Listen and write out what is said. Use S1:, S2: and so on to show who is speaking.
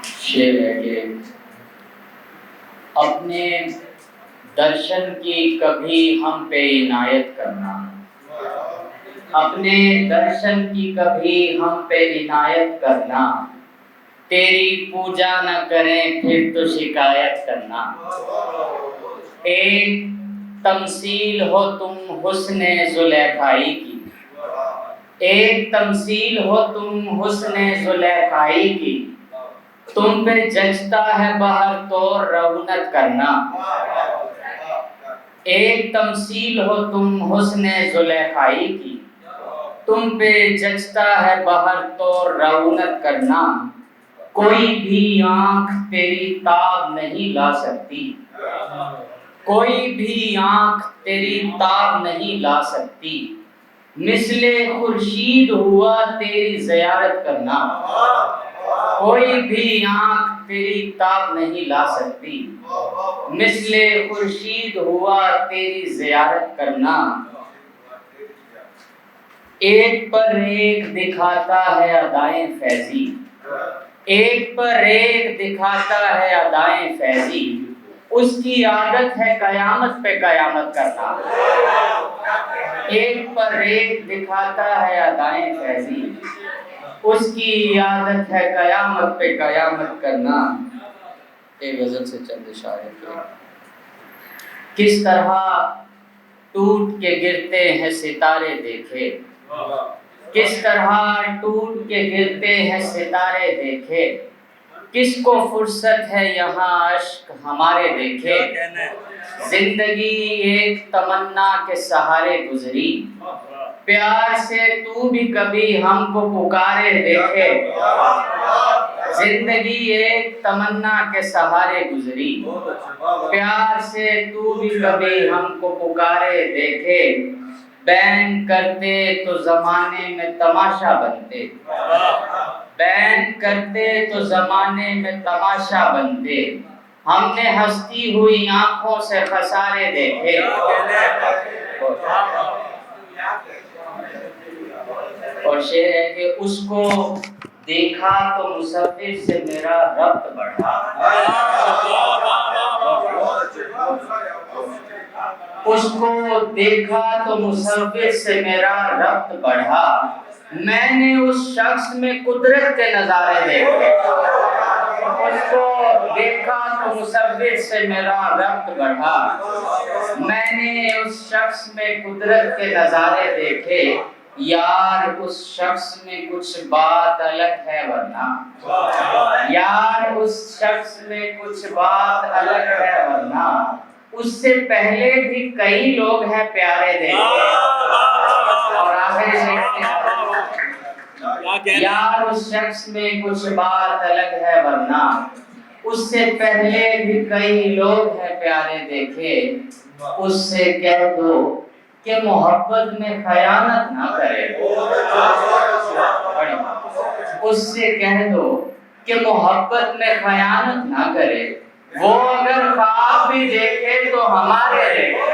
S1: شعر ہے کہ اپنے درشن کی کبھی ہم پہ عنایت کرنا، اپنے درشن کی کبھی ہم پہ عنایت کرنا، تیری پوجا نہ کریں پھر تو شکایت کرنا۔ ایک تمثیل ہو تم حسن زلیخائی کی، ایک تمثیل ہو تم حسن زلیخائی کی، تم پہ جچتا ہے بہر طور رونت کرنا۔ ایک تمثیل ہو تم حسن زلیخائی کی، تم پہ جچتا ہے بہر طور رونت کرنا۔ کوئی بھی آنکھ تیری تاب نہیں لا سکتی، کوئی بھی آنکھ تیری تاب نہیں لا سکتی، مثل خورشید ہوا تیری زیارت کرنا۔ کوئی بھی آنکھ تیری تاب نہیں لا سکتی، مثل خورشید ہوا تیری زیارت کرنا۔ ایک پر ایک دکھاتا ہے ادائیں فیضی، ایک پر ایک دکھاتا ہے ادائیں فیضی، اس کی عادت ہے قیامت پہ قیامت کرنا۔ ایک پر ایک دکھاتا ہے ادائیں فیضی، اس کی عادت ہے قیامت پہ قیامت کرنا۔ ایک غزل سے چند اشارے تھے۔ کس طرح ٹوٹ کے گرتے ہیں ستارے دیکھے، کس طرح ٹوٹ کے گرتے ہیں ستارے دیکھے، کس کو فرصت ہے یہاں اشک ہمارے دیکھے۔ زندگی ایک تمنا کے سہارے گزری، پیار سے تو بھی کبھی ہم کو پکارے دیکھے۔ زندگی ایک تمنا کے سہارے گزری، پیار سے تو بھی کبھی ہم کو پکارے دیکھے۔ بین کرتے تو زمانے میں تماشا بنتے، بین کرتے تو زمانے میں تماشا بنتے، ہم نے ہستی ہوئی آنکھوں سے خسارے دیکھے۔ اور شعر ہے کہ اس کو دیکھا تو مصور سے میرا ربط بڑھا، اس کو دیکھا تو مصور سے میرا ربط بڑھا، میں نے اس شخص میں قدرت کے نظارے دیکھے۔ اس کو دیکھا تو مصور سے میرا ربط بڑھا، میں نے اس شخص میں قدرت کے نظارے دیکھے۔ یار اس شخص میں کچھ بات الگ ہے ورنہ، یار اس شخص میں کچھ بات الگ ہے ورنہ، اس سے پہلے بھی کئی لوگ ہیں پیارے دیکھے۔ اور آخری یار اس شخص میں کچھ بات الگ ہے ورنہ، اس سے پہلے بھی کئی لوگ ہیں پیارے دیکھے۔ اس سے کہہ دو کہ محبت میں خیانت نہ کرے، اس سے کہہ دو کہ محبت میں خیانت نہ کرے، وہ اگر خواب بھی دیکھے تو ہمارے دیکھے۔